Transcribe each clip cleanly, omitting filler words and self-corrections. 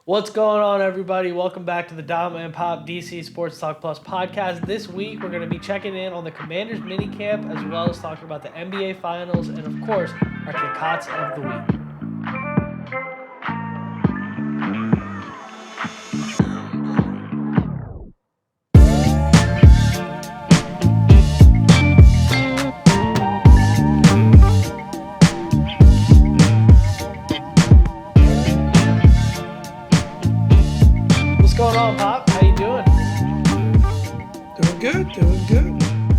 What's going on, everybody? Welcome back to the Dom and Pop DC Sports Talk Plus podcast. This week, we're going to be checking in on the Commanders minicamp, as well as talking about the NBA Finals, and of course, our Kickouts of the week. What's going on, Pop? How you doing? Doing good.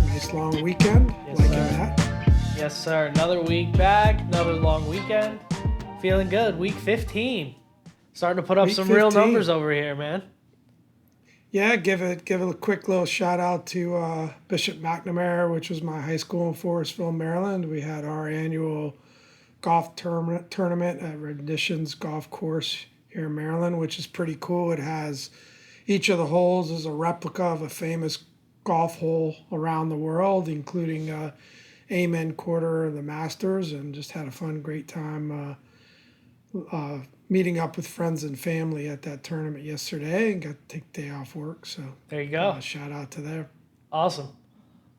Nice long weekend. Yes, Liking sir. that. Yes, sir. Another week back, another long weekend. Feeling good. Week 15. Starting to put up Week some real 15. numbers over here, man. Yeah, give it a quick little shout out to Bishop McNamara, which was my high school in Forestville, Maryland. We had our annual golf tournament at Renditions Golf Course here in Maryland, which is pretty cool. It has each of the holes is a replica of a famous golf hole around the world, including Amen Quarter of the Masters, and just had a fun, great time meeting up with friends and family at that tournament yesterday, and got to take the day off work. So There you go. shout out to them. Awesome.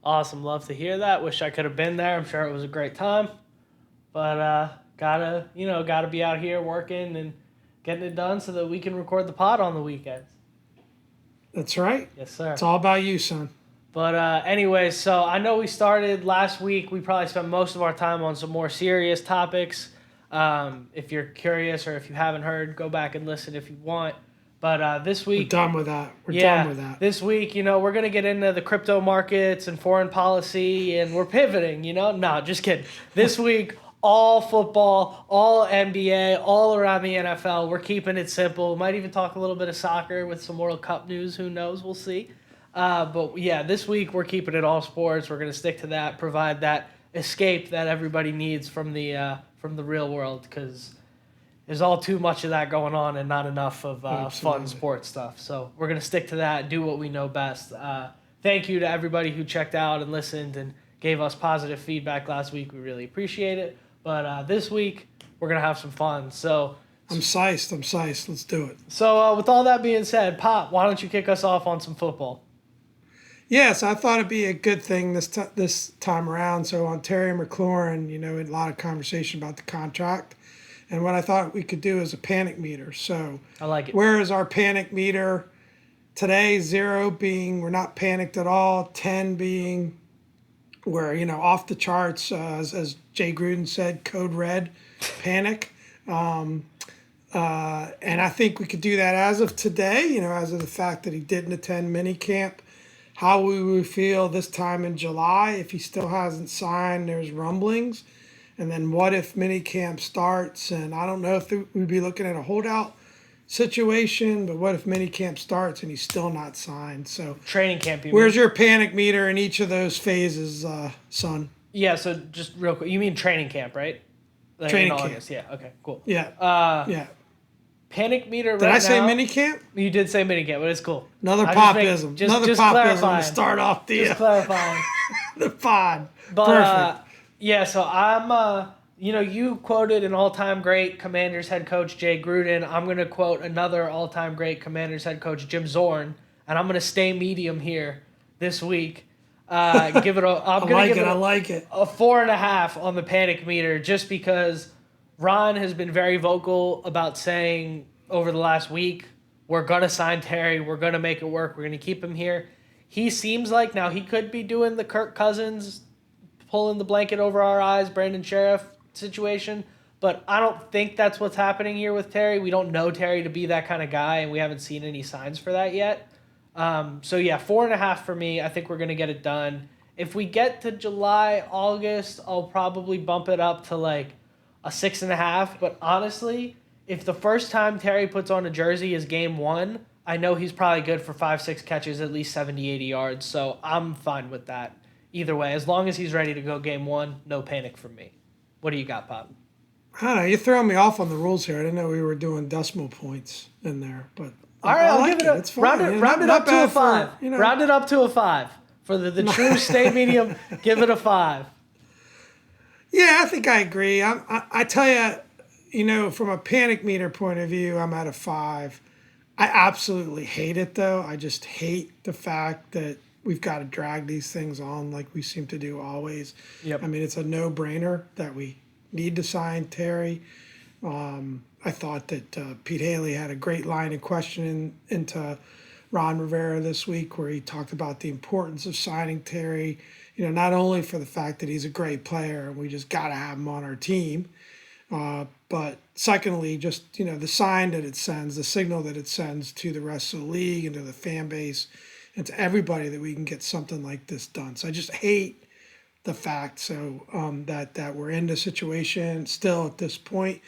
Love to hear that. Wish I could have been there. I'm sure it was a great time. But gotta be out here working and getting it done so that we can record the pod on the weekends. That's right. Yes, sir. It's all about you, son. But anyways, so I know we started last week. We probably spent most of our time on some more serious topics. If you're curious or if you haven't heard, go back and listen if you want. But this We're week, done with that. We're done with that. this week, we're going to get into the crypto markets and foreign policy, and we're pivoting, No, just kidding. This week, all football, all NBA, all around the NFL. We're keeping it simple. Might even talk a little bit of soccer with some World Cup news. Who knows? We'll see. But yeah, this week we're keeping it all sports. We're going to stick to that, provide that escape that everybody needs from the real world, because there's all too much of that going on and not enough of fun Absolutely. sports stuff. So we're going to stick to that, do what we know best. Thank you to everybody who checked out and listened and gave us positive feedback last week. We really appreciate it. But this week, we're going to have some fun. So I'm sized. Let's do it. with all that being said, Pop, why don't you kick us off on some football? Yes, I thought it'd be a good thing this time around. So on Terry McLaurin, a lot of conversation about the contract, and what I thought we could do is a panic meter. So I like it. where is our panic meter today? 0 being we're not panicked at all. 10 being we're off the charts. As Jay Gruden said, code red, panic. And I think we could do that as of today. As of the fact that he didn't attend minicamp. How we would feel this time in July if he still hasn't signed. There's rumblings. And then what if minicamp starts? And I don't know if we'd be looking at a holdout situation, but what if minicamp starts and he's still not signed? So Training camp, you where's mean? your panic meter in each of those phases, son? Yeah, so just real quick. You mean training camp, right? Like Training in camp. August. Yeah, okay, cool. Yeah. Yeah. Panic meter right now. Did I say minicamp? You did say minicamp, but it's cool. Another I just make- popism. just- Another just popism clarifying. to start off the, Just clarifying. the pod. But Perfect. yeah, so I'm you quoted an all-time great Commanders head coach Jay Gruden. I'm going to quote another all-time great Commanders head coach Jim Zorn, and I'm going to stay medium here this week. Give it a I'm I going to like give it. it I like it. a 4.5 on the panic meter, just because Ron has been very vocal about saying over the last week, we're going to sign Terry, we're going to make it work, we're going to keep him here. He seems like now he could be doing the Kirk Cousins, pulling the blanket over our eyes, Brandon Sheriff situation, but I don't think that's what's happening here with Terry. We don't know Terry to be that kind of guy, and we haven't seen any signs for that yet. So yeah, 4.5 for me. I think we're going to get it done. If we get to July, August, I'll probably bump it up to like a 6.5. But honestly, if the first time Terry puts on a jersey is game 1, I know he's probably good for 5-6 catches, at least 70, 80 yards. So I'm fine with that either way. As long as he's ready to go game 1, no panic from me. What do you got, Pop? I don't know. You're throwing me off on the rules here. I didn't know we were doing decimal points in there, but All right, I'll like give it a It's fine. round it Not up to a bad 5. for, Round it up to a 5. For the true stay medium, give it a 5. Yeah, I think I agree. I tell you, From a panic meter point of view, I'm at a 5. I absolutely hate it, though. I just hate the fact that we've got to drag these things on like we seem to do always. I Yep. mean, it's a no-brainer that we need to sign Terry. I thought that Pete Haley had a great line of questioning into Ron Rivera this week, where he talked about the importance of signing Terry. Not only for the fact that he's a great player and we just got to have him on our team, but secondly, just the sign that it sends, the signal that it sends to the rest of the league and to the fan base and to everybody that we can get something like this done. So I just hate the fact that we're in this situation still at this point.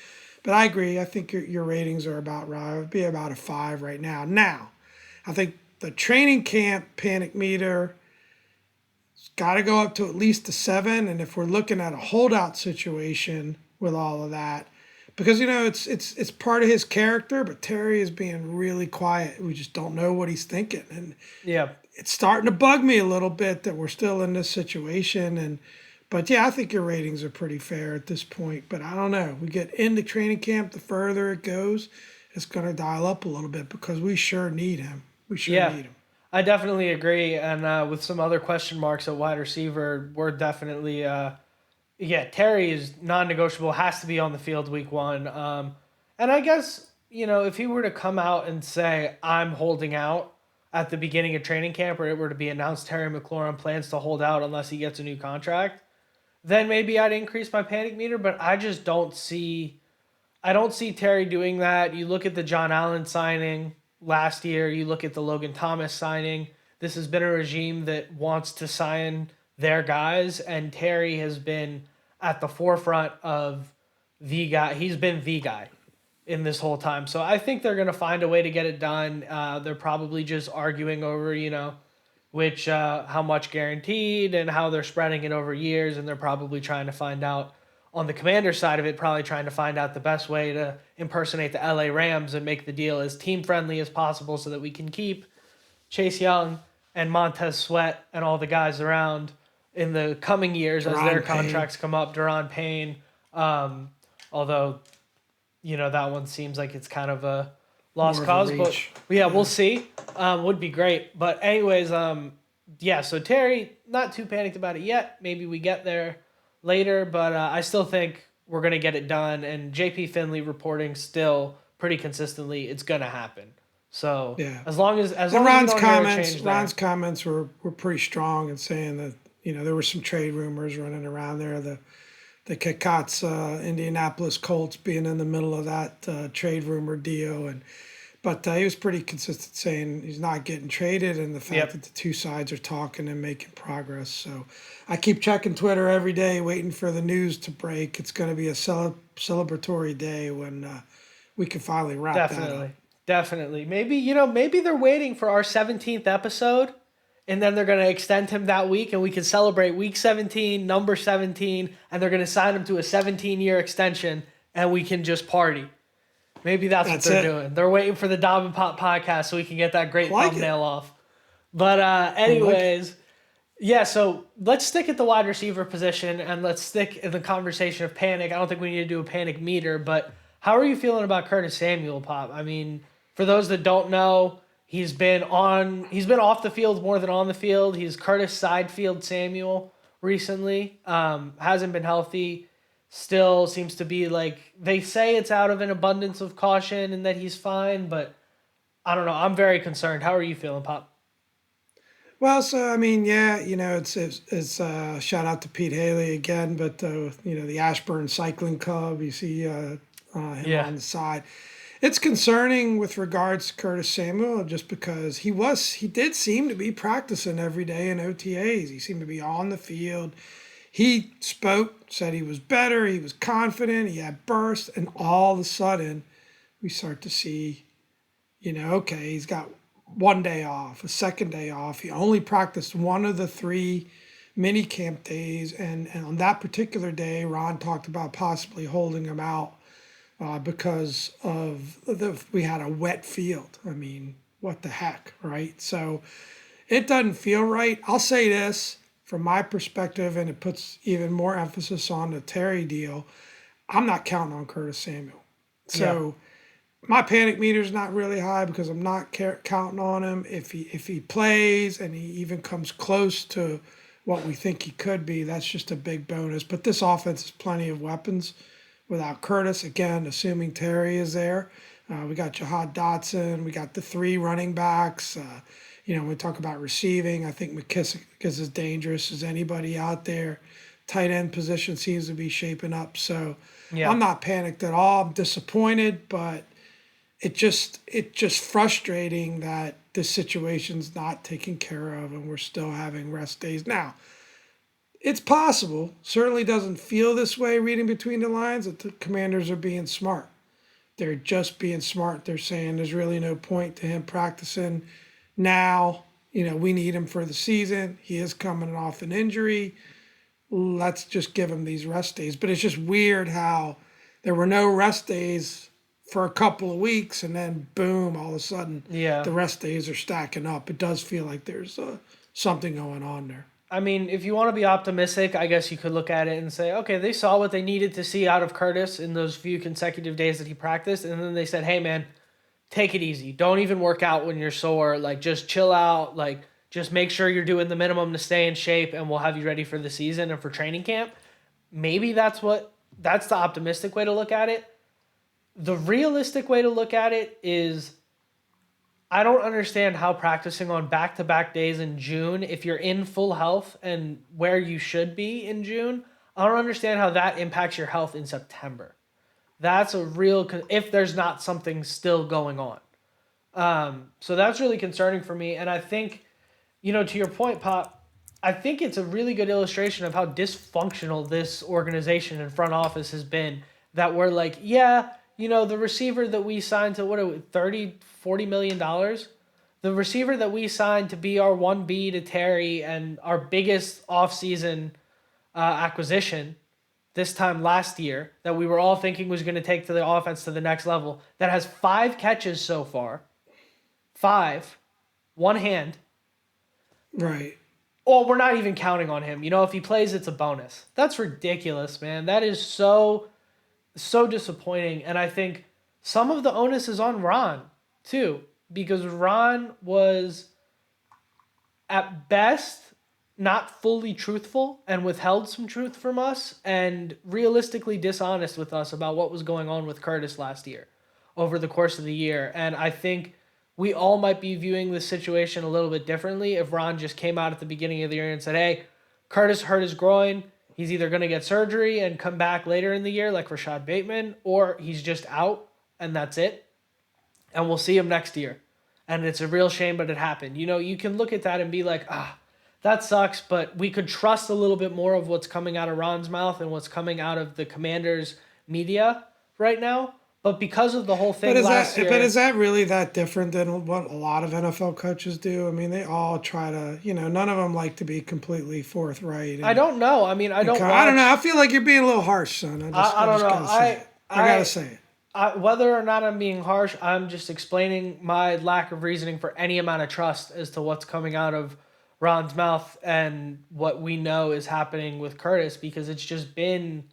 But I agree. I think your ratings are about right. It would be about a 5 right now. Now, I think the training camp panic meter has got to go up to at least a 7. And if we're looking at a holdout situation with all of that, because it's part of his character, but Terry is being really quiet. We just don't know what he's thinking, and Yeah. it's starting to bug me a little bit that we're still in this situation. But yeah, I think your ratings are pretty fair at this point. But I don't know. We get into training camp, the further it goes, it's going to dial up a little bit because we sure need him. We sure Yeah. need him. I definitely agree. And with some other question marks at wide receiver, we're definitely, yeah, Terry is non-negotiable, has to be on the field week 1. And I guess, if he were to come out and say, I'm holding out at the beginning of training camp, or it were to be announced Terry McLaurin plans to hold out unless he gets a new contract, then maybe I'd increase my panic meter. But I don't see Terry doing that. You look at the John Allen signing last year, you look at the Logan Thomas signing. This has been a regime that wants to sign their guys, and Terry has been at the forefront of the guy. He's been the guy in this whole time. So I think they're going to find a way to get it done. They're probably just arguing over, which how much guaranteed and how they're spreading it over years, and they're probably trying to find out on the Commander side of it, probably trying to find out the best way to impersonate the LA Rams and make the deal as team friendly as possible so that we can keep Chase Young and Montez Sweat and all the guys around in the coming years as their Daron Payne. contracts come up. Daron Payne, although that one seems like it's kind of a lost More of a cause, but reach. yeah, we'll see. Would be great. But anyways, yeah, so Terry, not too panicked about it yet. Maybe we get there later, but I still think we're going to get it done. And JP Finley reporting still pretty consistently it's going to happen. So Yeah. as long as And we Ron's don't hear a comments, change there. Ron's comments were pretty strong in saying that there were some trade rumors running around there. The Kickouts, Indianapolis Colts being in the middle of that trade rumor deal, but he was pretty consistent saying he's not getting traded, and the fact Yep. that the two sides are talking and making progress. So I keep checking Twitter every day, waiting for the news to break. It's going to be a celebratory day when we can finally wrap that up. Definitely. Maybe they're waiting for our 17th episode, and then they're going to extend him that week, and we can celebrate week 17, number 17, and they're going to sign him to a 17-year extension, and we can just party. Maybe that's what they're doing. They're waiting for the Dom and Pop podcast so we can get that great thumbnail off. But anyways, yeah, so let's stick at the wide receiver position, and let's stick in the conversation of panic. I don't think we need to do a panic meter, but how are you feeling about Curtis Samuel, Pop? I mean, for those that don't know, he's been off the field more than on the field. He's Curtis Sidefield Samuel recently. Hasn't been healthy. Still seems to be like, they say it's out of an abundance of caution and that he's fine, but I don't know. I'm very concerned. How are you feeling, Pop? Well, so I mean, yeah, it's shout out to Pete Haley again, but the Ashburn Cycling Club, you see him on the side. It's concerning with regards to Curtis Samuel, just because he did seem to be practicing every day in OTAs. He seemed to be on the field. He spoke, said he was better, he was confident, he had bursts, and all of a sudden, we start to see, okay, he's got one day off, a second day off. He only practiced one of the 3 mini camp days, and on that particular day, Ron talked about possibly holding him out because we had a wet field. I mean, what the heck, right? So it doesn't feel right. I'll say this from my perspective, and it puts even more emphasis on the Terry deal. I'm not counting on Curtis Samuel. Yeah. So my panic meter's not really high because I'm not counting on him. If he plays and he even comes close to what we think he could be, that's just a big bonus. But this offense has plenty of weapons without Curtis. Again, assuming Terry is there, we got Jahad Dotson. We got the three running backs. When we talk about receiving, I think McKissick is as dangerous as anybody out there. Tight end position seems to be shaping up. So Yeah. I'm not panicked at all. I'm disappointed, but it's just frustrating that this situation's not taken care of and we're still having rest days. Now, it's possible, certainly doesn't feel this way reading between the lines, that the Commanders are being smart. They're just being smart. They're saying there's really no point to him practicing now. We need him for the season. He is coming off an injury. Let's just give him these rest days. But it's just weird how there were no rest days for a couple of weeks, and then boom, all of a sudden, Yeah. the rest days are stacking up. It does feel like there's something going on there. I mean, if you want to be optimistic, I guess you could look at it and say, okay, they saw what they needed to see out of Curtis in those few consecutive days that he practiced, and then they said, hey, man, take it easy. Don't even work out when you're sore. Like, just chill out. Like, just make sure you're doing the minimum to stay in shape, and we'll have you ready for the season and for training camp. Maybe that's the optimistic way to look at it. The realistic way to look at it is I don't understand how practicing on back-to-back days in June, if you're in full health and where you should be in June, I don't understand how that impacts your health in September. That's a real, if there's not something still going on. So that's really concerning for me. And I think, to your point, Pop, I think it's a really good illustration of how dysfunctional this organization and front office has been, that we're like, yeah, the receiver that we signed to, what are we, $40 million? The receiver that we signed to be our 1B to Terry and our biggest offseason acquisition this time last year, that we were all thinking was going to take the offense to the next level, that has 5 catches so far. 5. One hand. Right. Oh, we're not even counting on him. If he plays, it's a bonus. That's ridiculous, man. That is so disappointing. And I think some of the onus is on Ron, too, because Ron was, at best, not fully truthful and withheld some truth from us and realistically dishonest with us about what was going on with Curtis last year over the course of the year. And I think we all might be viewing this situation a little bit differently if Ron just came out at the beginning of the year and said, hey, Curtis hurt his groin. He's either going to get surgery and come back later in the year like Rashad Bateman, or he's just out and that's it. And we'll see him next year. And it's a real shame, but it happened. You can look at that and be like, that sucks, but we could trust a little bit more of what's coming out of Ron's mouth and what's coming out of the Commanders media right now. But because of the whole thing last year... But is that really that different than what a lot of NFL coaches do? I mean, they all try to, none of them like to be completely forthright. I don't know. I mean, I don't know. I feel like you're being a little harsh, son. I don't know. I gotta say it. Whether or not I'm being harsh, I'm just explaining my lack of reasoning for any amount of trust as to what's coming out of Ron's mouth and what we know is happening with Curtis, because it's been,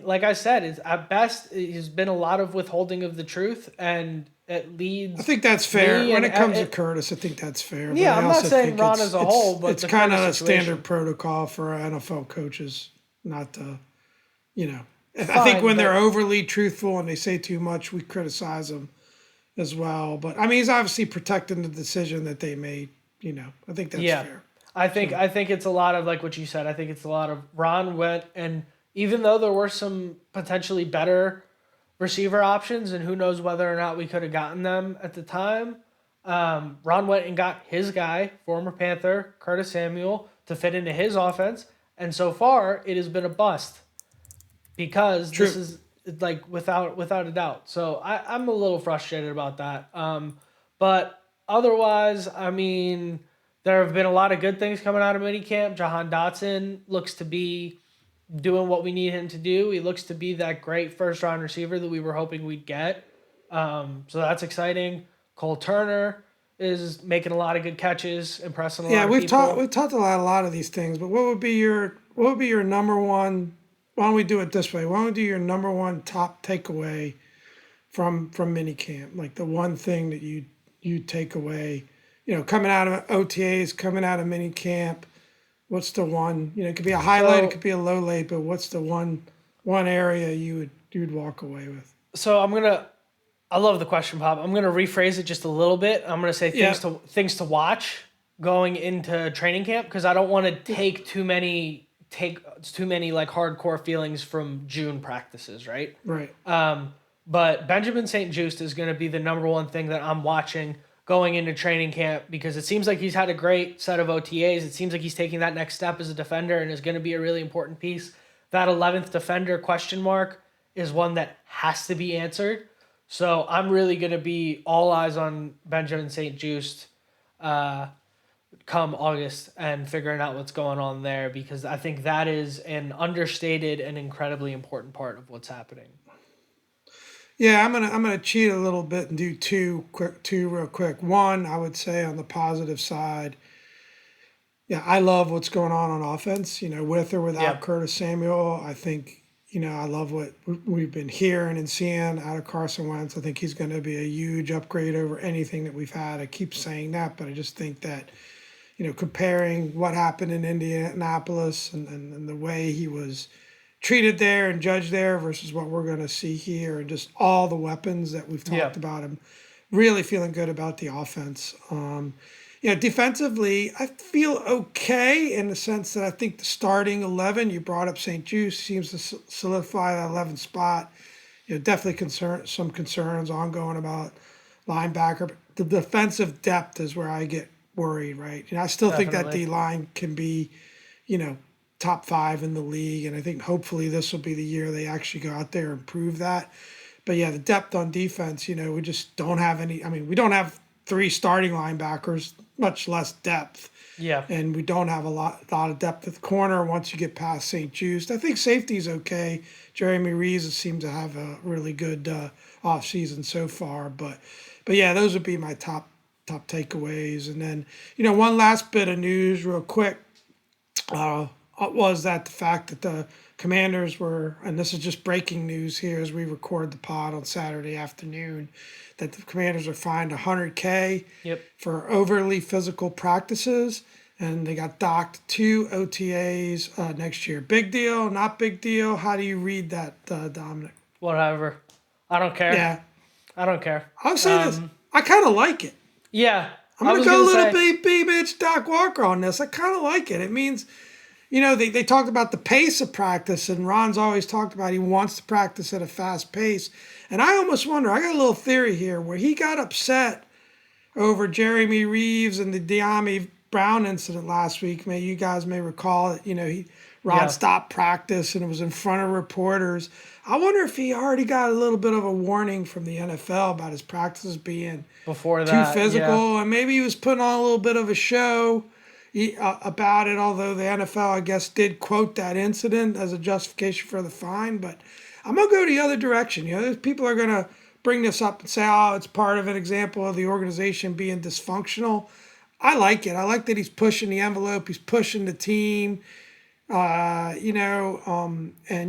like I said, it's at best, it's been a lot of withholding of the truth, and it leads... I think that's fair. When it comes to Curtis, I think that's fair. Yeah, I'm not saying Ron as a whole, but it's kind of a standard protocol for NFL coaches not to, I think when they're overly truthful and they say too much, we criticize them as well. But, I mean, he's obviously protecting the decision that they made. I think that's fair. I think it's a lot of, like what you said, I think it's a lot of Ron went, and even though there were some potentially better receiver options, and who knows whether or not we could have gotten them at the time, Ron went and got his guy, former Panther, Curtis Samuel, to fit into his offense, and so far it has been a bust, because this is like without a doubt. So I'm a little frustrated about that. But otherwise, I mean, there have been a lot of good things coming out of minicamp. Jahan Dotson looks to be doing what we need him to do. He looks to be that great first-round receiver that we were hoping we'd get. So that's exciting. Cole Turner is making a lot of good catches, impressing a lot of people. We've talked about a lot of these things, but what would be your number one why don't we do it this way? Why don't we do your number one top takeaway from minicamp? Like the one thing that you take away, coming out of OTAs, coming out of minicamp. What's the one? It could be a highlight, it So could be a low light, but what's the one area you'd walk away with? so I love the question, Pop. I'm gonna rephrase it just a little bit. I'm gonna say Yeah, things to watch going into training camp because I don't want to take too many like hardcore feelings from June practices, right? right. But Benjamin St. Juste is going to be the number one thing that I'm watching going into training camp because it seems like he's had a great set of OTAs. It seems like he's taking that next step as a defender and is going to be a really important piece. That 11th defender question mark is one that has to be answered. So I'm really going to be all eyes on Benjamin St. Juste come August and figuring out what's going on there because I think that is an understated and incredibly important part of what's happening. Yeah, I'm gonna cheat a little bit and do two real quick. One, I would say on the positive side, yeah, I love what's going on offense. With or without Yeah. Curtis Samuel, I think I love what we've been hearing and seeing out of Carson Wentz. I think he's going to be a huge upgrade over anything that we've had. I keep saying that, but I just think that comparing what happened in Indianapolis and the way he was treated there and judged there versus what we're going to see here and just all the weapons that we've Yeah. talked about. I'm really feeling good about the offense. Defensively, I feel okay in the sense that I think the starting 11, you brought up St. Juice, seems to solidify that 11th spot. Definitely some concerns ongoing about linebacker. But the defensive depth is where I get worried, right? I still think that Definitely. D line can be, you know, top 5 in the league, and I think hopefully this will be the year they actually go out there and prove that. But yeah, the depth on defense, we just don't have any. I mean, we don't have 3 starting linebackers, much less depth, Yeah. and we don't have a lot of depth at the corner once you get past St. Jude's. I think safety's okay. Jeremy Reeves seems to have a really good off season so far, but yeah, those would be my top takeaways. And then one last bit of news, real quick. Was that the fact that the Commanders were, and this is just breaking news here as we record the pod on Saturday afternoon, that the Commanders are fined $100K Yep. for overly physical practices, and they got docked 2 OTAs next year. Big deal, not big deal? How do you read that, Dominic? Whatever. I don't care. Yeah, I don't care. I'll say this. I kind of like it. Yeah. I'm I going to was go a gonna little say, bitch Doc Walker on this. I kind of like it. It means they talked about the pace of practice, and Ron's always talked about he wants to practice at a fast pace. And I almost wonder, I got a little theory here where he got upset over Jeremy Reeves and the De'Ami Brown incident last week. You guys may recall it. Ron Yeah. stopped practice and it was in front of reporters. I wonder if he already got a little bit of a warning from the NFL about his practices being before too that, physical, yeah. and maybe he was putting on a little bit of a show about it, although the NFL, I guess, did quote that incident as a justification for the fine. But I'm going to go the other direction. People are going to bring this up and say, oh, it's part of an example of the organization being dysfunctional. I like it. I like that he's pushing the envelope. He's pushing the team, and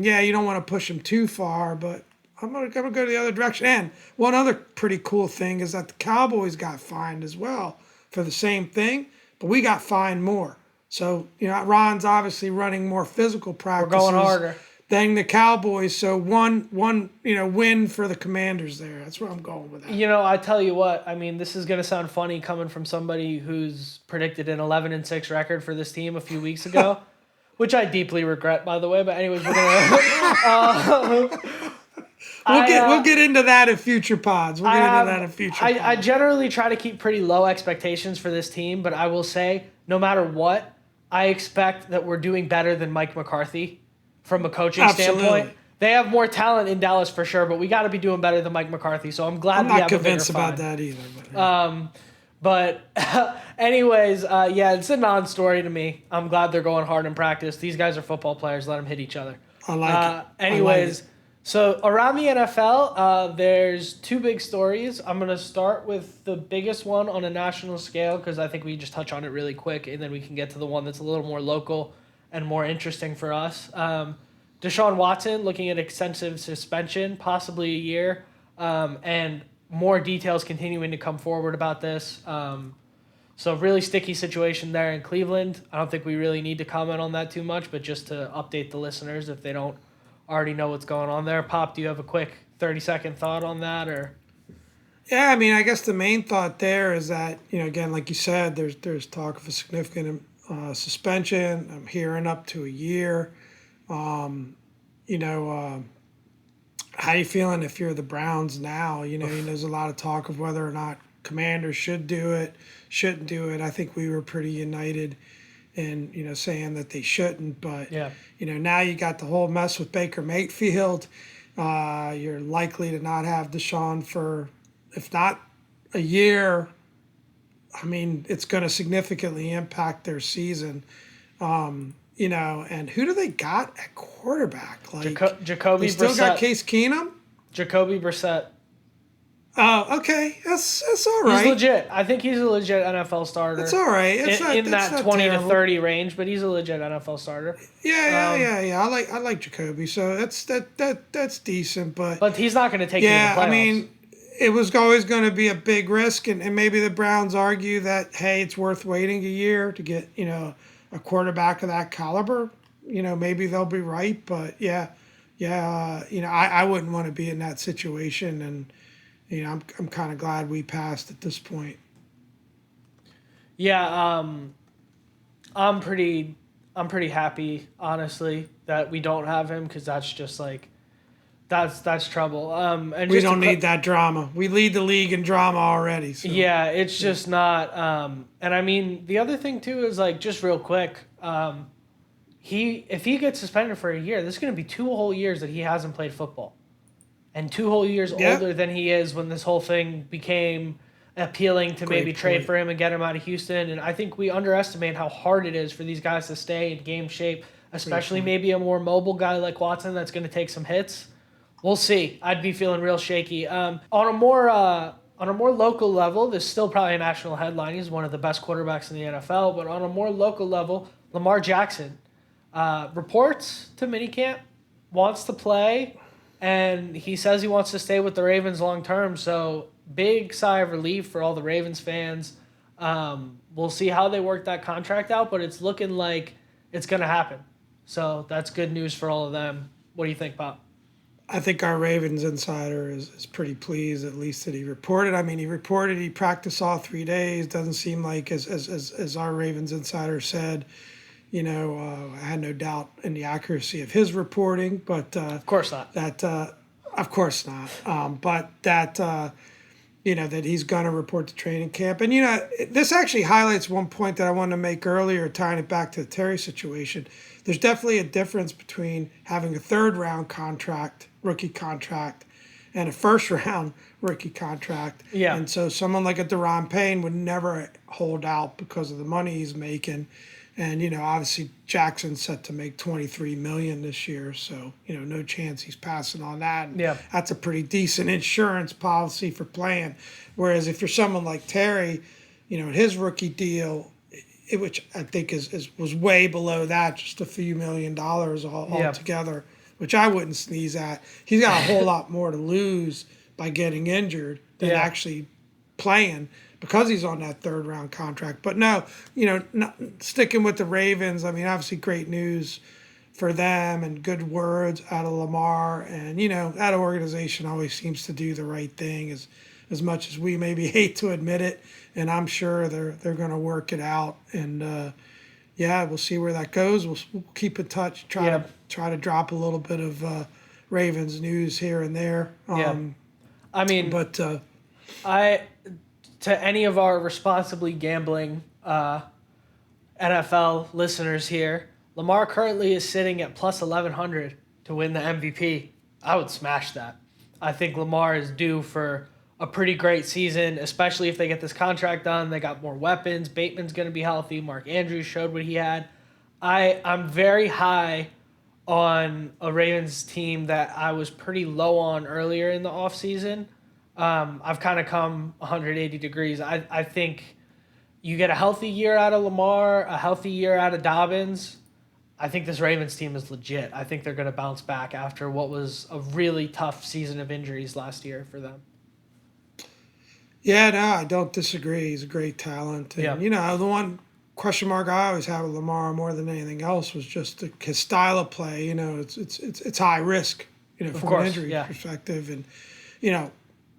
yeah, you don't want to push him too far, but I'm gonna go the other direction. And one other pretty cool thing is that the Cowboys got fined as well for the same thing, but we got fined more. So Ron's obviously running more physical We're practices going harder. than the Cowboys. So one win for the Commanders there. That's where I'm going with that. I tell you what, I mean, this is going to sound funny coming from somebody who's predicted an 11-6 record for this team a few weeks ago, which I deeply regret, by the way. But anyways, we're going We'll get into that in future pods. We'll get into that in future pods. I generally try to keep pretty low expectations for this team, but I will say, no matter what, I expect that we're doing better than Mike McCarthy from a coaching Absolutely. standpoint. They have more talent in Dallas for sure, but we got to be doing better than Mike McCarthy. So I'm glad I'm we not have convinced a bigger about fine. that either. But anyways, yeah, it's a non-story to me. I'm glad they're going hard in practice. These guys are football players. Let them hit each other. I like it. Anyways, so around the NFL, there's 2 big stories. I'm going to start with the biggest one on a national scale because I think we just touch on it really quick, and then we can get to the one that's a little more local and more interesting for us. Deshaun Watson looking at extensive suspension, possibly a year, and more details continuing to come forward about this. So really sticky situation there in Cleveland. I don't think we really need to comment on that too much, but just to update the listeners if they don't already know what's going on there. Pop, do you have a quick 30-second thought on that, or? Yeah, I mean, I guess the main thought there is that, again, like you said, there's talk of a significant suspension. I'm hearing up to a year. You know, how you feeling if you're the Browns now? There's a lot of talk of whether or not Commanders should do it, shouldn't do it. I think we were pretty united in, saying that they shouldn't. But, Yeah. Now you got the whole mess with Baker Mayfield. You're likely to not have Deshaun for, if not a year, I mean, it's going to significantly impact their season. And who do they got at quarterback? Like Jacoby they still Brissett. got Case Keenum. Jacoby Brissett. Oh, okay, that's all right. He's legit. I think he's a legit NFL starter. That's all right. In that 20 to 30 range, but he's a legit NFL starter. Yeah. I like Jacoby, so that's decent. But he's not going to take you to the playoffs. I mean, it was always going to be a big risk, and maybe the Browns argue that, hey, it's worth waiting a year to get a quarterback of that caliber. Maybe they'll be right, but I wouldn't want to be in that situation, and I'm kind of glad we passed at this point. Yeah, I'm pretty happy, honestly, that we don't have him, because that's just like that's trouble. And we don't need that drama. We lead the league in drama already. So. Yeah, it's just not. And I mean, the other thing too is, like, just real quick, if he gets suspended for a year, this is going to be 2 whole years that he hasn't played football, and 2 whole years older than he is when this whole thing became appealing to maybe trade for him and get him out of Houston. And I think we underestimate how hard it is for these guys to stay in game shape, especially maybe a more mobile guy like Watson that's going to take some hits. We'll see. I'd be feeling real shaky. On a more local level, there's still probably a national headline. He's one of the best quarterbacks in the NFL. But on a more local level, Lamar Jackson reports to minicamp, wants to play, and he says he wants to stay with the Ravens long term. So big sigh of relief for all the Ravens fans. We'll see how they work that contract out, but it's looking like it's going to happen. So that's good news for all of them. What do you think, Pop? I think our Ravens insider is pretty pleased, at least, that he reported. I mean, he reported he practiced all 3 days. Doesn't seem like, as our Ravens insider said, I had no doubt in the accuracy of his reporting. But of course not. Of course not. But that that he's going to report to training camp. And this actually highlights one point that I wanted to make earlier, tying it back to the Terry situation. There's definitely a difference between having a 3rd-round rookie contract, and a 1st-round rookie contract. Yeah. And so someone like a Deron Payne would never hold out because of the money he's making. And, obviously Jackson's set to make $23 million this year. So, no chance he's passing on that. And yeah. That's a pretty decent insurance policy for playing. Whereas if you're someone like Terry, his rookie deal, which I think was way below that, just a few $1 million altogether, which I wouldn't sneeze at. He's got a whole lot more to lose by getting injured than actually playing, because he's on that 3rd-round contract. But no, sticking with the Ravens, I mean, obviously great news for them and good words out of Lamar. And, that organization always seems to do the right thing, as much as we maybe hate to admit it. And I'm sure they're going to work it out. And, we'll see where that goes. We'll keep in touch, try to drop a little bit of Ravens news here and there. I mean, but to any of our responsibly gambling NFL listeners here, Lamar currently is sitting at plus 1,100 to win the MVP. I would smash that. I think Lamar is due for a pretty great season, especially if they get this contract done. They got more weapons. Bateman's going to be healthy. Mark Andrews showed what he had. I'm very high on a Ravens team that I was pretty low on earlier in the offseason. I've kind of come 180 degrees. I think you get a healthy year out of Lamar, a healthy year out of Dobbins. I think this Ravens team is legit. I think they're going to bounce back after what was a really tough season of injuries last year for them. Yeah, no, I don't disagree. He's a great talent. And, Yeah. The one question mark I always had with Lamar more than anything else was just his style of play. It's high risk, from an injury perspective. And,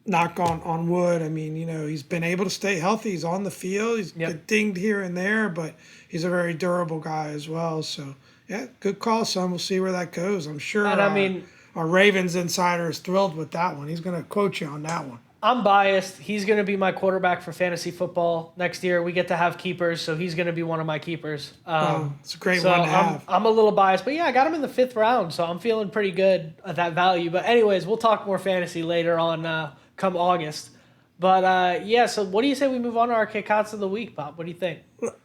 knock on wood. I mean, he's been able to stay healthy. He's on the field. He's get dinged here and there, but he's a very durable guy as well. So, yeah, good call, son. We'll see where that goes. I'm sure our Ravens insider is thrilled with that one. He's going to quote you on that one. I'm biased. He's going to be my quarterback for fantasy football next year. We get to have keepers, so he's going to be one of my keepers. It's a great one to have. I'm a little biased, but yeah, I got him in the 5th round, so I'm feeling pretty good at that value. But anyways, we'll talk more fantasy later on come August. But so what do you say we move on to our kickouts of the week, Bob? What do you think?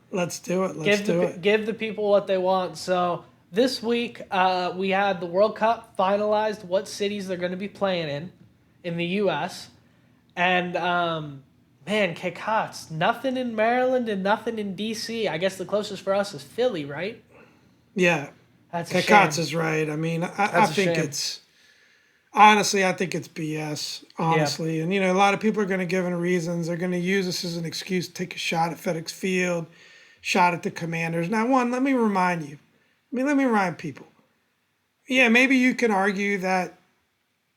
Let's do it. Give the people what they want. So this week we had the World Cup finalized what cities they're going to be playing in the U.S., and, kickouts. Nothing in Maryland and nothing in D.C. I guess the closest for us is Philly, right? Yeah. That's kickouts is right. I mean, I think it's... Honestly, I think it's BS, honestly. Yeah. And, a lot of people are going to give it reasons. They're going to use this as an excuse to take a shot at FedEx Field, shot at the Commanders. Now, let me remind people. Yeah, maybe you can argue that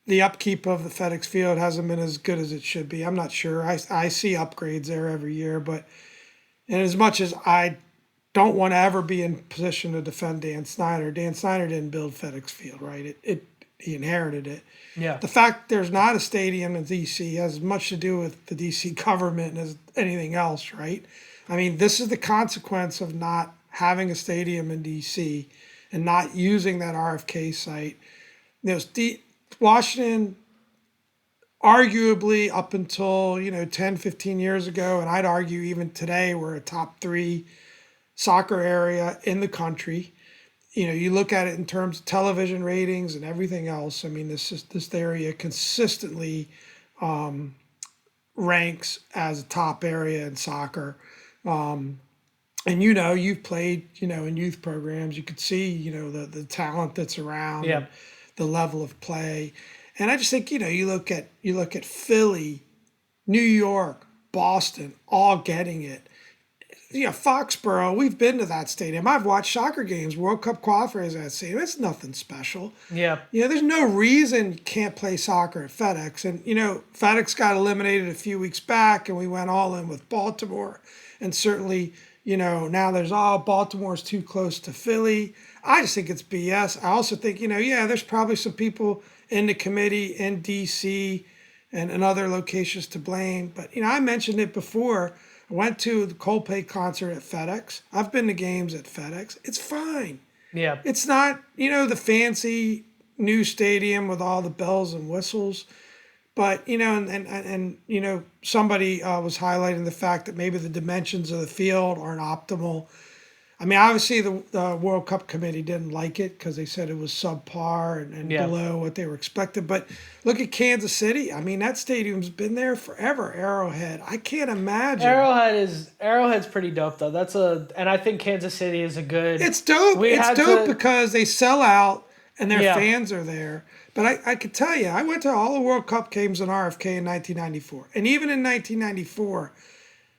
the upkeep of the FedEx Field hasn't been as good as it should be. I'm not sure. I see upgrades there every year, and as much as I don't want to ever be in position to defend Dan Snyder didn't build FedEx Field, right? He inherited it. Yeah. The fact there's not a stadium in D.C. has as much to do with the D.C. government as anything else, right? I mean, this is the consequence of not having a stadium in D.C. and not using that RFK site. Washington, arguably up until, 10, 15 years ago, and I'd argue even today, we're a top 3 soccer area in the country. You look at it in terms of television ratings and everything else. I mean, this area consistently ranks as a top area in soccer. And you've played, in youth programs. You could see, the talent that's around, and the level of play. And I just think, you look at Philly, New York, Boston, all getting it. Foxborough, we've been to that stadium. I've watched soccer games, World Cup qualifiers at that stadium. It's nothing special. Yeah. There's no reason you can't play soccer at FedEx. And, FedEx got eliminated a few weeks back, and we went all in with Baltimore. And certainly, now Baltimore's too close to Philly. I just think it's BS. I also think, there's probably some people in the committee in D.C. and other locations to blame. But, I mentioned it before. I went to the Coldplay concert at FedEx. I've been to games at FedEx. It's fine. Yeah. It's not, the fancy new stadium with all the bells and whistles. But, somebody was highlighting the fact that maybe the dimensions of the field aren't optimal. I mean, obviously the World Cup committee didn't like it because they said it was subpar and below what they were expected. But look at Kansas City. I mean, that stadium's been there forever. Arrowhead. I can't imagine. Arrowhead's pretty dope though. And I think Kansas City is a good. It's dope. It's dope because they sell out and their fans are there. But I could tell you, I went to all the World Cup games in RFK in 1994, and even in 1994,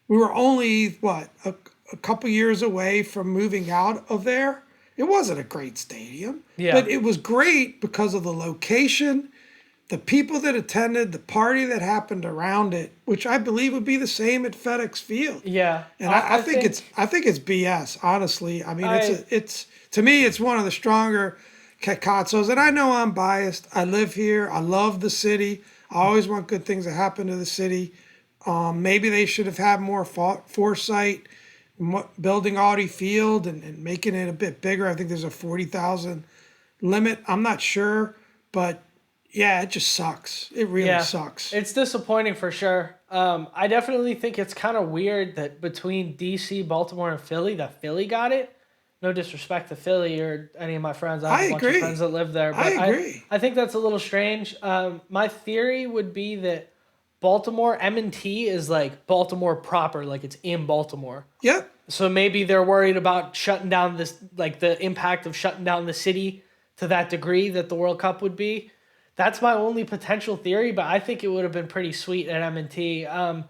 we were only a couple years away from moving out of there. It wasn't a great stadium, but it was great because of the location, the people that attended, the party that happened around it, which I believe would be the same at FedEx Field. Yeah, and I think it's BS. Honestly, I mean, it's to me, it's one of the stronger Kickouts. And I know I'm biased. I live here. I love the city. I always want good things to happen to the city. Maybe they should have had more foresight building Audi Field and making it a bit bigger. I think there's a 40,000 limit. I'm not sure, but yeah, it just sucks. It really sucks. It's disappointing for sure. I definitely think it's kind of weird that between DC, Baltimore, and Philly, that Philly got it. No disrespect to Philly or any of my friends. I have a bunch of friends that live there. But I agree. I think that's a little strange. My theory would be that Baltimore, M&T is like Baltimore proper, like it's in Baltimore. Yep. So maybe they're worried about shutting down this, like the impact of shutting down the city to that degree that the World Cup would be. That's my only potential theory, but I think it would have been pretty sweet at M&T. I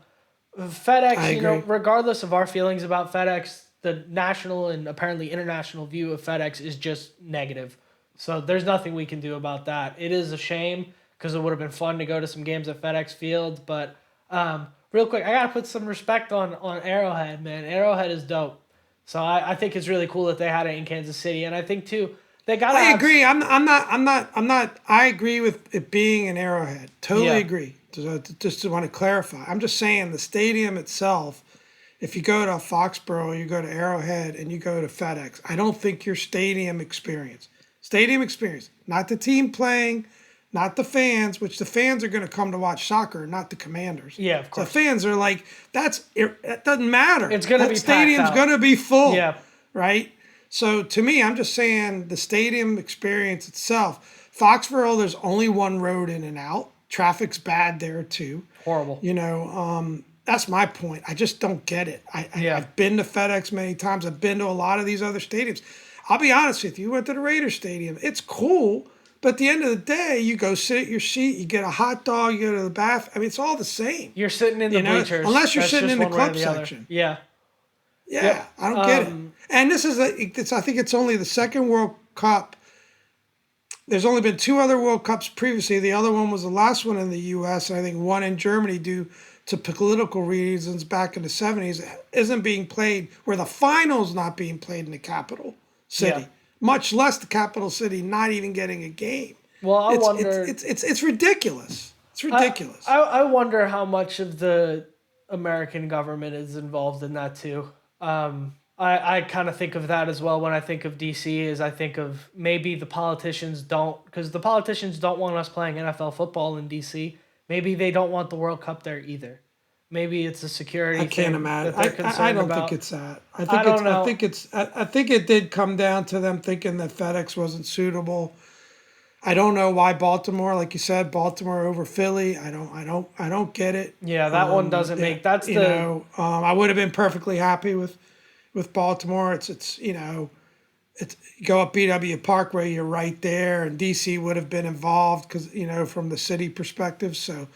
FedEx, agree. regardless of our feelings about FedEx, the national and apparently international view of FedEx is just negative. So there's nothing we can do about that. It is a shame because it would have been fun to go to some games at FedEx Field. But real quick, I got to put some respect on Arrowhead, man. Arrowhead is dope. So I think it's really cool that they had it in Kansas City. And I think, too, they got to I have... agree. I'm not. I agree with it being an Arrowhead. Totally Yeah. agree. Just to want to clarify. I'm just saying the stadium itself. If you go to Foxborough, you go to Arrowhead, and you go to FedEx, I don't think your stadium experience, not the team playing, not the fans, which the fans are going to come to watch soccer, not the Commanders. Yeah, of course. The fans are like, that doesn't matter. It's going to be that stadium's packed out. going to be full. Yeah. Right. So to me, I'm just saying the stadium experience itself. Foxborough, there's only one road in and out. Traffic's bad there too. Horrible. That's my point. I just don't get it. I've been to FedEx many times. I've been to a lot of these other stadiums. I'll be honest with you. You went to the Raiders Stadium. It's cool. But at the end of the day, you go sit at your seat, you get a hot dog, you go to the bath. I mean, it's all the same. You're sitting in the bleachers. Unless you're That's sitting just in the one way or club the other. section. Yeah. Yeah, Yep. I don't get it. And this is, I think it's only the second World Cup. There's only been 2 other World Cups previously. The other one was the last one in the U.S., and I think one in Germany due to political reasons back in the 70s, isn't being played, where the final's not being played in the capital city. Yeah. Much less the capital city not even getting a game. Well, I wonder... It's ridiculous. It's ridiculous. I wonder how much of the American government is involved in that too. I kind of think of that as well when I think of DC. Is I think of maybe the politicians don't, because the politicians don't want us playing NFL football in DC. Maybe they don't want the World Cup there either. Maybe it's a security I can't thing imagine. that they're concerned I don't about. think it's that. I don't know. I think it did come down to them thinking that FedEx wasn't suitable. I don't know why Baltimore, like you said, Baltimore over Philly. I don't get it. Yeah, that one doesn't make. That's the. I would have been perfectly happy with Baltimore. It's you go up BW Parkway, you're right there, and DC would have been involved because from the city perspective, so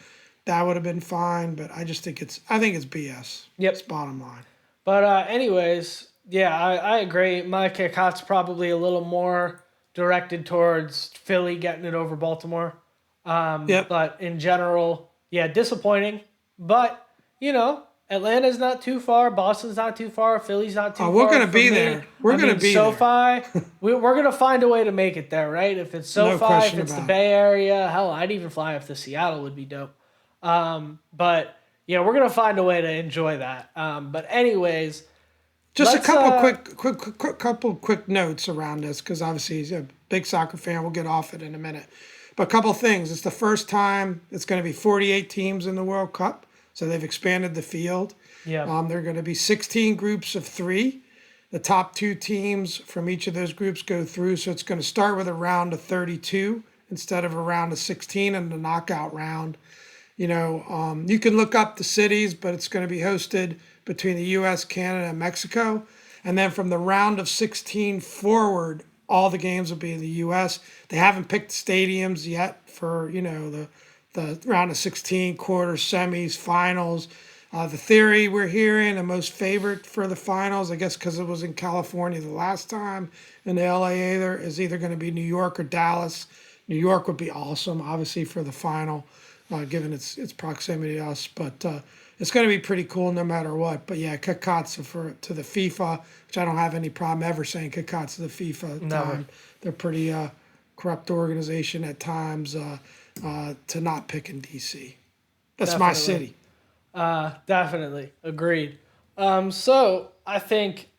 that would have been fine. But I just think it's BS. Yep. It's bottom line. But anyways, yeah, I agree. My Kickouts probably a little more directed towards Philly getting it over Baltimore. Yep. But in general, yeah, disappointing. But, Atlanta's not too far. Boston's not too far. Philly's not too far. We're going to be there. We're going to be there. SoFi, we're going to find a way to make it there, right? If it's SoFi, if it's the Bay Area, hell, I'd even fly if the Seattle would be dope. But, yeah, we're going to find a way to enjoy that. But anyways... Just a couple quick notes around this, because obviously he's a big soccer fan. We'll get off it in a minute. But a couple of things. It's the first time it's going to be 48 teams in the World Cup, so they've expanded the field. Yeah. There are going to be 16 groups of 3. The top 2 teams from each of those groups go through, so it's going to start with a round of 32 instead of a round of 16 and the knockout round. You can look up the cities, but it's going to be hosted between the U.S., Canada, and Mexico. And then from the round of 16 forward, all the games will be in the U.S. They haven't picked stadiums yet for, the round of 16, quarters, semis, finals. The theory we're hearing, the most favorite for the finals, I guess because it was in California the last time, in the L.A. there is either going to be New York or Dallas. New York would be awesome, obviously, for the final, given its proximity to us. But it's going to be pretty cool no matter what. But yeah, Kickouts to the FIFA, which I don't have any problem ever saying Kickouts to the FIFA. Never. They're pretty corrupt organization at times to not pick in DC. That's Definitely. my city. Definitely. Agreed. So I think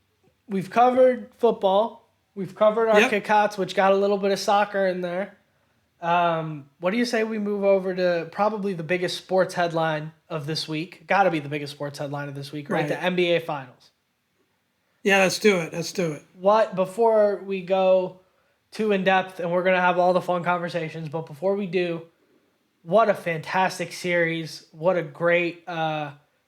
we've covered football. We've covered our Kickouts, which got a little bit of soccer in there. What do you say we move over to probably the biggest sports headline of this week? Got to be the biggest sports headline of this week, right? The NBA Finals. Yeah, let's do it. Before we go too in depth, and we're going to have all the fun conversations, but before we do, what a fantastic series. What a great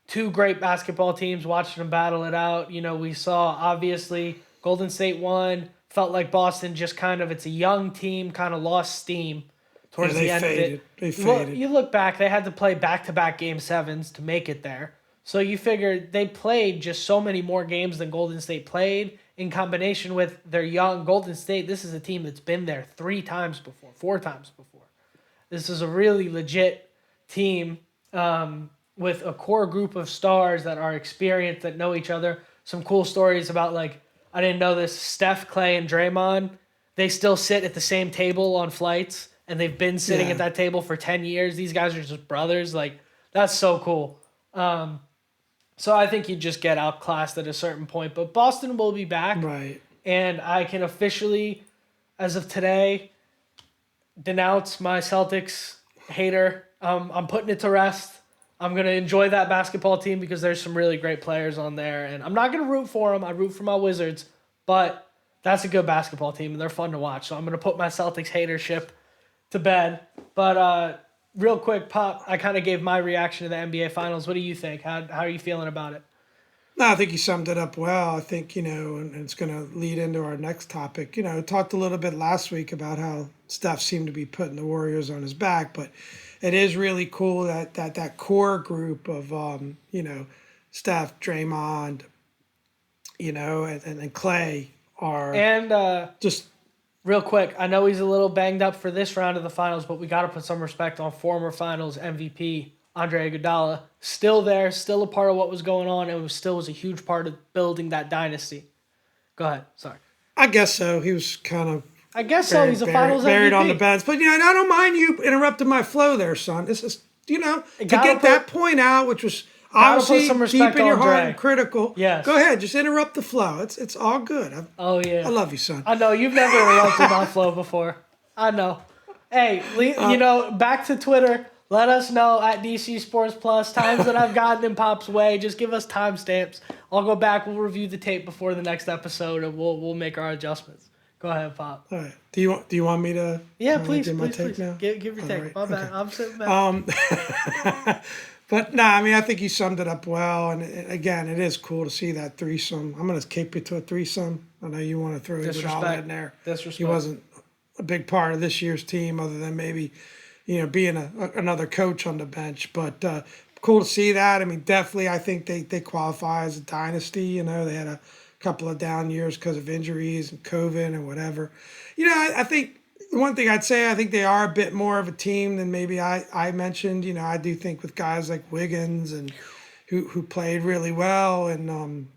two great basketball teams watching them battle it out. You know, we saw obviously Golden State won. Felt like Boston just kind of, it's a young team, kind of lost steam towards the end of it. They faded. You look back, they had to play back-to-back Game 7s to make it there. So you figure they played just so many more games than Golden State played in combination with their young Golden State. This is a team that's been there 4 times before. This is a really legit team with a core group of stars that are experienced, that know each other. Some cool stories about, like, I didn't know this, Steph, Clay, and Draymond, they still sit at the same table on flights, and they've been sitting at that table for 10 years. These guys are just brothers. Like, that's so cool. So I think you just get outclassed at a certain point. But Boston will be back. Right. And I can officially, as of today, denounce my Celtics hater. I'm putting it to rest. I'm going to enjoy that basketball team because there's some really great players on there. And I'm not going to root for them. I root for my Wizards. But that's a good basketball team, and they're fun to watch. So I'm going to put my Celtics hatership to bed. But real quick, Pop, I kind of gave my reaction to the NBA Finals. What do you think? How are you feeling about it? No, I think you summed it up well. I think, and it's going to lead into our next topic. I talked a little bit last week about how Steph seemed to be putting the Warriors on his back, but it is really cool that core group of, Steph, Draymond, and Clay are just real quick. I know he's a little banged up for this round of the finals, but we got to put some respect on former Finals MVP Andre Iguodala. Still there, still a part of what was going on, and was a huge part of building that dynasty. Go ahead. Sorry. I guess so. He was kind of. I guess so. He's a Finals buried MVP. on the bench, but I don't mind you interrupting my flow there, son. This is to get that point out, which was obviously deep in your heart and critical. Yes. Go ahead, just interrupt the flow. It's all good. Oh yeah. I love you, son. I know you've never interrupted my flow before. I know. Hey, back to Twitter. Let us know at DC Sports Plus times that I've gotten in Pop's way. Just give us timestamps. I'll go back. We'll review the tape before the next episode, and we'll make our adjustments. Go ahead, Pop. All right. Do you want me to? Yeah, please. Give my take now. Give your take. Right. My bad. Okay. I'm sitting back. But no, I think you summed it up well. And again, it is cool to see that threesome. I'm going to keep it to a threesome. I know you want to throw Iguodala in there. Disrespect. He wasn't a big part of this year's team, other than maybe, being another coach on the bench. But cool to see that. Definitely, I think they qualify as a dynasty. They had a couple of down years because of injuries and COVID and whatever. I think the one thing I'd say, I think they are a bit more of a team than maybe I mentioned. I do think with guys like Wiggins and who played really well, and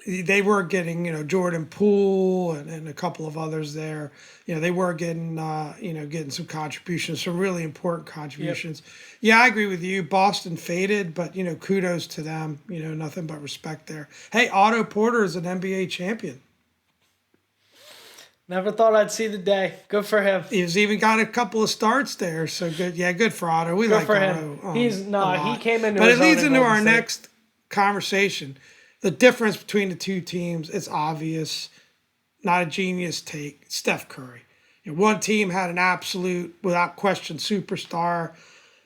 they were getting Jordan Poole and a couple of others there. They were getting getting some contributions, some really important contributions. Yep. Yeah, I agree with you. Boston faded, but kudos to them. Nothing but respect there. Hey, Otto Porter is an NBA champion. Never thought I'd see the day. Good for him. He's even got a couple of starts there, so good. Yeah, good for Otto. We like Otto. He came into. But it leads into our next conversation. The difference between the two teams, it's obvious. Not a genius take. Steph Curry. One team had an absolute, without question, superstar.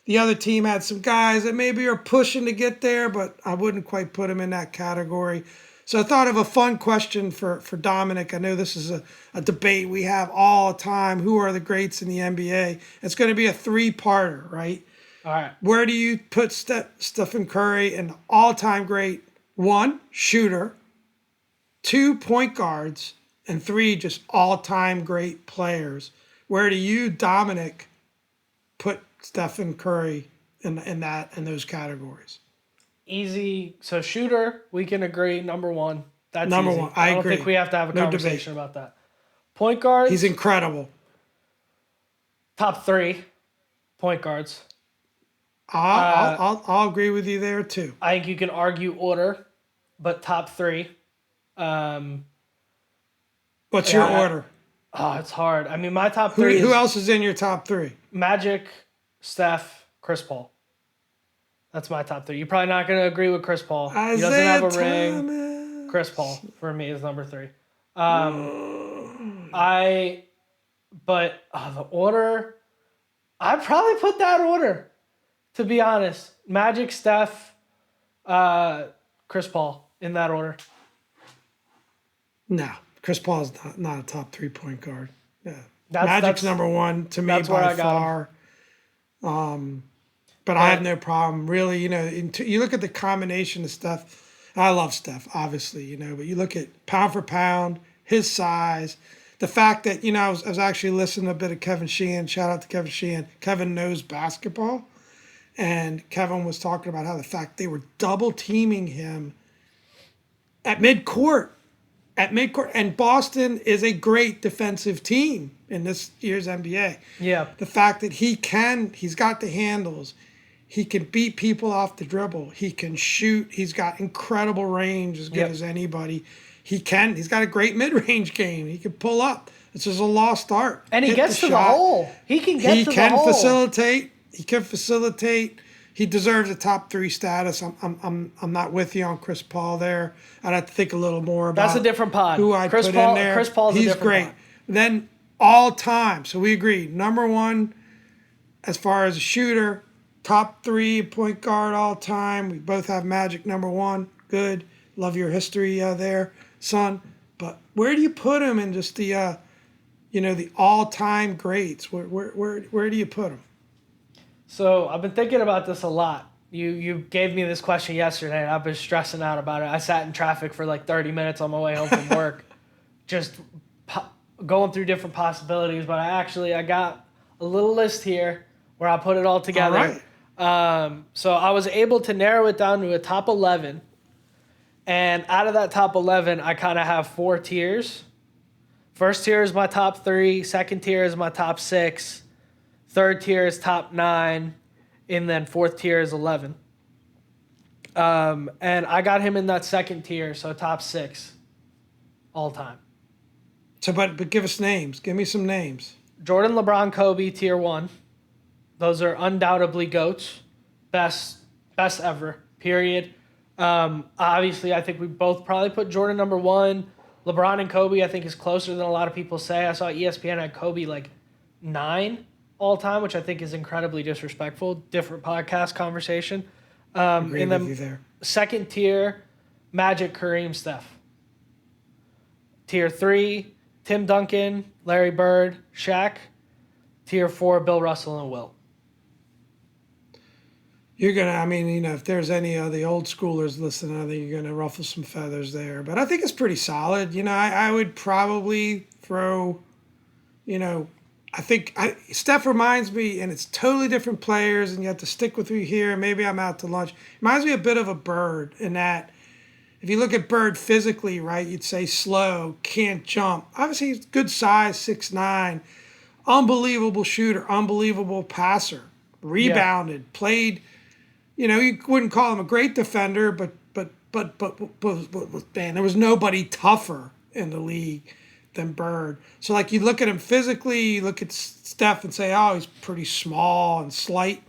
The other team had some guys that maybe are pushing to get there, but I wouldn't quite put them in that category. So I thought of a fun question for Dominic. I know this is a debate we have all the time. Who are the greats in the NBA? It's going to be a 3-parter, right? All right. Where do you put Stephen Curry in all-time great? 1, shooter. 2, point guards. And 3, just all-time great players. Where do you, Dominic, put Stephen Curry in those categories? Easy. So shooter, we can agree, number 1. That's number easy. 1. I agree. don't think we have to have a No conversation debate. about that. Point guards. He's incredible. Top 3 point guards. I'll agree with you there too. I think you can argue order, but top 3. What's your order? It's hard. My top 3 Who else is in your top 3? Magic, Steph, Chris Paul. That's my top 3. You're probably not going to agree with Chris Paul. He doesn't have a ring. Chris Paul, for me, is number 3. But the order, I'd probably put that order, to be honest. Magic, Steph, Chris Paul in that order. No, Chris Paul is not a top 3 point guard. Yeah, That's Magic's number one to me that's where by I got him. far. But I have no problem, really. You look at the combination of stuff. I love Steph, obviously, but you look at pound for pound, his size, the fact that I was actually listening to a bit of Kevin Sheehan. Shout out to Kevin Sheehan. Kevin knows basketball, and Kevin was talking about how the fact they were double teaming him at midcourt, and Boston is a great defensive team in this year's NBA. Yeah. The fact that he's got the handles. He can beat people off the dribble. He can shoot. He's got incredible range, as good as anybody. He's got a great mid-range game. He can pull up. This is a lost art. And he gets to the hole. He can get to the hole. He can facilitate. He deserves a top 3 status. I'm not with you on Chris Paul there. I'd have to think a little more about That's a different pod. who I put in there. Chris Paul's He's a different great. pod. Then all time. So we agree. Number 1 as far as a shooter. Top 3 point guard all time. We both have Magic number 1. Good. Love your history there, son. But where do you put him in just the all time greats? Where do you put him? So I've been thinking about this a lot. You gave me this question yesterday, and I've been stressing out about it. I sat in traffic for like 30 minutes on my way home from work, just going through different possibilities. But I got a little list here where I put it all together. All right. So I was able to narrow it down to a top 11. And out of that top 11, I kind of have 4 tiers. First tier is my top 3. Second tier is my top 6. Third tier is top 9. And then fourth tier is 11. And I got him in that second tier, so top 6 all time. So, but give us names. Give me some names. Jordan, LeBron, Kobe, tier 1. Those are undoubtedly GOATs. Best ever, period. Obviously, I think we both probably put Jordan number 1. LeBron and Kobe, I think, is closer than a lot of people say. I saw ESPN had Kobe like 9 all time, which I think is incredibly disrespectful. Different podcast conversation. Agree with you there. Second tier, Magic, Kareem, Steph. Tier 3, Tim Duncan, Larry Bird, Shaq. Tier 4, Bill Russell and Wilt. You're going to, if there's any of the old schoolers listening, I think you're going to ruffle some feathers there. But I think it's pretty solid. I would probably throw, Steph reminds me, and it's totally different players, and you have to stick with me here. Maybe I'm out to lunch. Reminds me a bit of a Bird in that if you look at Bird physically, right, you'd say slow, can't jump. Obviously, he's good size, 6'9", unbelievable shooter, unbelievable passer, rebounded, played. You wouldn't call him a great defender, but man, there was nobody tougher in the league than Bird. So like you look at him physically, you look at Steph and say, oh, he's pretty small and slight,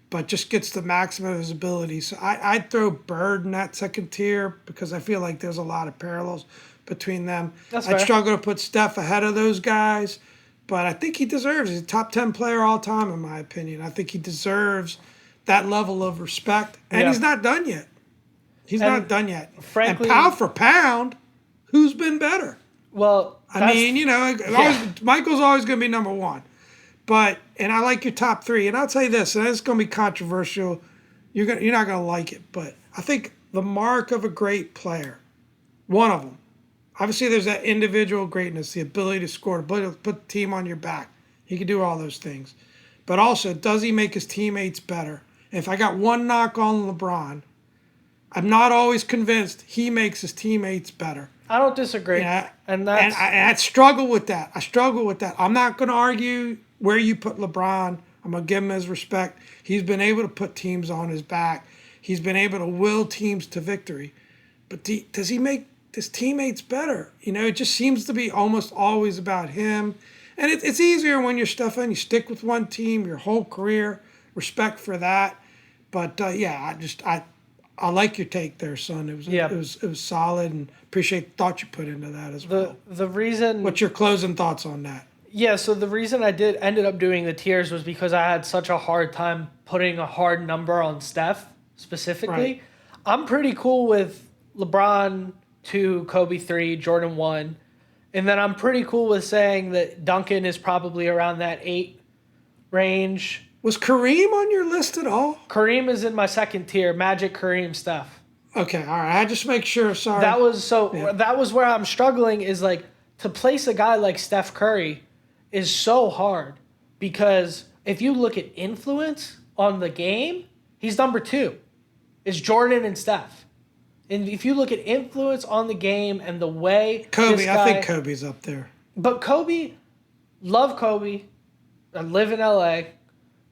but just gets the maximum of his ability. So I'd throw Bird in that second tier because I feel like there's a lot of parallels between them. That's I'd fair. struggle to put Steph ahead of those guys, but I think he deserves it. He's a top 10 player all time, in my opinion. I think he deserves that level of respect, and he's not done yet. He's not done yet. Frankly, and pound for pound, who's been better? Well, Michael's always going to be number 1. And I like your top 3. And I'll tell you this, and it's going to be controversial. You're not going to like it, but I think the mark of a great player, one of them, obviously there's that individual greatness, the ability to score, the ability to put the team on your back. He can do all those things. But also, does he make his teammates better? If I got one knock on LeBron, I'm not always convinced he makes his teammates better. I don't disagree. Yeah, and I struggle with that. I'm not going to argue where you put LeBron. I'm going to give him his respect. He's been able to put teams on his back. He's been able to will teams to victory. But does he make his teammates better? It just seems to be almost always about him. And it's easier when you're Stefan. You stick with one team your whole career. Respect for that. But I like your take there, son. It was solid, and appreciate the thought you put into that as well. The reason. What's your closing thoughts on that? Yeah, so the reason I ended up doing the tiers was because I had such a hard time putting a hard number on Steph specifically. Right. I'm pretty cool with LeBron 2, Kobe 3, Jordan 1. And then I'm pretty cool with saying that Duncan is probably around that 8 range. Was Kareem on your list at all? Kareem is in my second tier, Magic, Kareem, Steph. Okay, all right. I just make sure. Sorry. That was where I'm struggling is like to place a guy like Steph Curry is so hard because if you look at influence on the game, he's number 2. It's Jordan and Steph. And if you look at influence on the game and the way Kobe, I think Kobe's up there. But Kobe, love Kobe. I live in LA.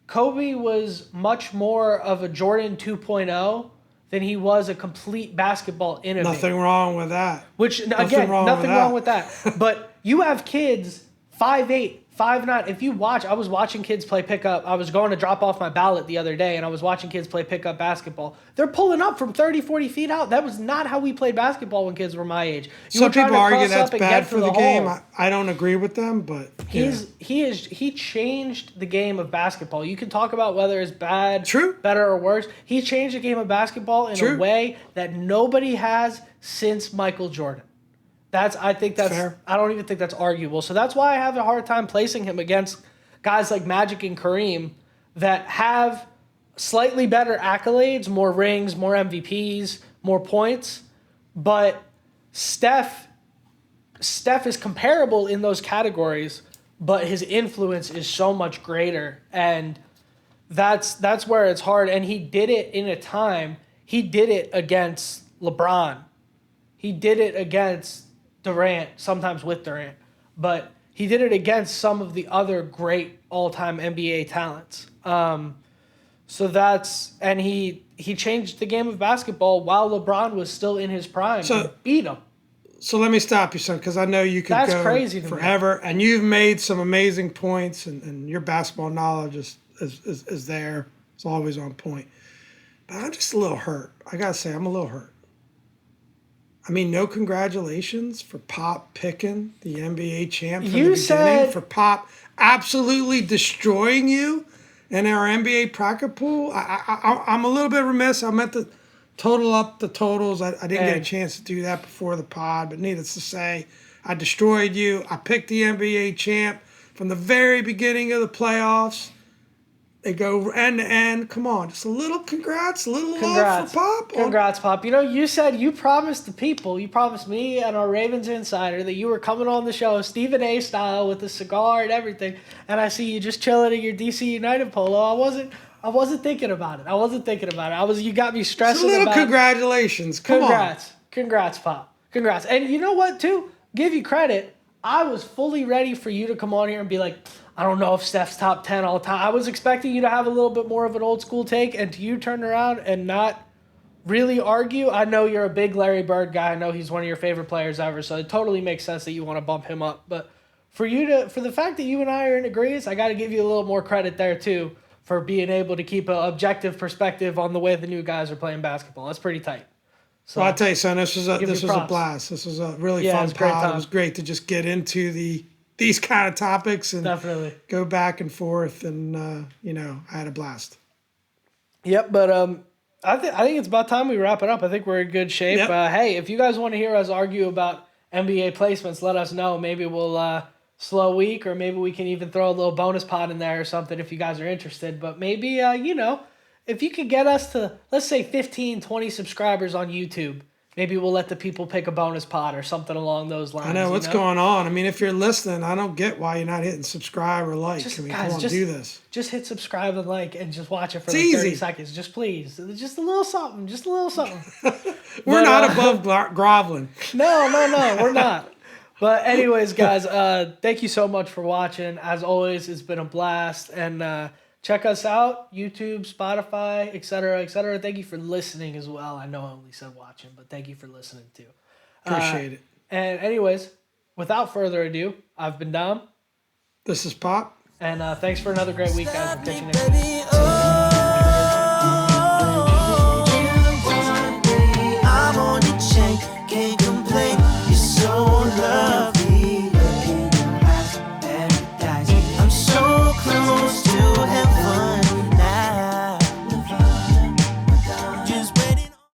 Kobe was much more of a Jordan 2.0 than he was a complete basketball innovator. Nothing wrong with that. Which, again, nothing wrong with that. But you have kids 5'8", 5'9". If you watch, I was watching kids play pickup. I was going to drop off my ballot the other day, and I was watching kids play pickup basketball. They're pulling up from 30, 40 feet out. That was not how we played basketball when kids were my age. Some people argue that's bad for the game. I don't agree with them, but he changed the game of basketball. You can talk about whether it's bad, True. better, or worse. He changed the game of basketball in a way that nobody has since Michael Jordan. I think that's fair. I don't even think that's arguable. So that's why I have a hard time placing him against guys like Magic and Kareem that have slightly better accolades, more rings, more MVPs, more points. But Steph is comparable in those categories, but his influence is so much greater. And that's where it's hard. And he did it in a time. He did it against LeBron. He did it against Durant, sometimes with Durant, but he did it against some of the other great all-time NBA talents. He changed the game of basketball while LeBron was still in his prime and beat him. So let me stop you, son, because I know you could go crazy forever, and you've made some amazing points, and your basketball knowledge is there. It's always on point. But I'm just a little hurt. I got to say, I'm a little hurt. I mean, no congratulations for Pop picking the NBA champ from the beginning, for Pop absolutely destroying you in our NBA bracket pool. I'm a little bit remiss. I meant to total up the totals. I didn't get a chance to do that before the pod, but needless to say, I destroyed you. I picked the NBA champ from the very beginning of the playoffs. They go end to end. Come on, just a little congrats, a little love for Pop. Congrats, Pop. You know, you said you promised the people, you promised me and our Ravens insider that you were coming on the show, Stephen A. style, with a cigar and everything. And I see you just chilling in your DC United polo. I wasn't thinking about it. You got me stressing about it. Just a little congratulations. Come on. Congrats, Pop. Congrats. And you know what, too? Give you credit. I was fully ready for you to come on here and be like, I don't know if Steph's top 10 all time. I was expecting you to have a little bit more of an old school take, and to you turn around and not really argue. I know you're a big Larry Bird guy. I know he's one of your favorite players ever, so it totally makes sense that you want to bump him up. But for the fact that you and I are in agreement, I got to give you a little more credit there too for being able to keep an objective perspective on the way the new guys are playing basketball. That's pretty tight. So well, I'll tell you, son, this was a blast. This was a really fun pod. It was great to just get into these kind of topics and definitely go back and forth, and I had a blast. Yep, but I think it's about time we wrap it up. I think we're in good shape. Yep. Hey, if you guys want to hear us argue about NBA placements, let us know. Maybe we'll slow week, or maybe we can even throw a little bonus pod in there or something if you guys are interested. But maybe if you could get us to, let's say, 15, 20 subscribers on YouTube, maybe we'll let the people pick a bonus pod or something along those lines. I know what's going on. I mean, if you're listening, I don't get why you're not hitting subscribe or like. Just, I mean, guys, come on, do this. Just hit subscribe and like, and just watch it for it's 30 seconds. Just please. Just a little something. Just a little something. We're not above groveling. No, we're not. But anyways, guys, thank you so much for watching. As always, it's been a blast. And check us out, YouTube, Spotify, etc., etc. Thank you for listening as well. I know I only said watching, but thank you for listening too. Appreciate it. And anyways, without further ado, I've been Dom. This is Pop. And thanks for another great week, guys. We'll catch you next week.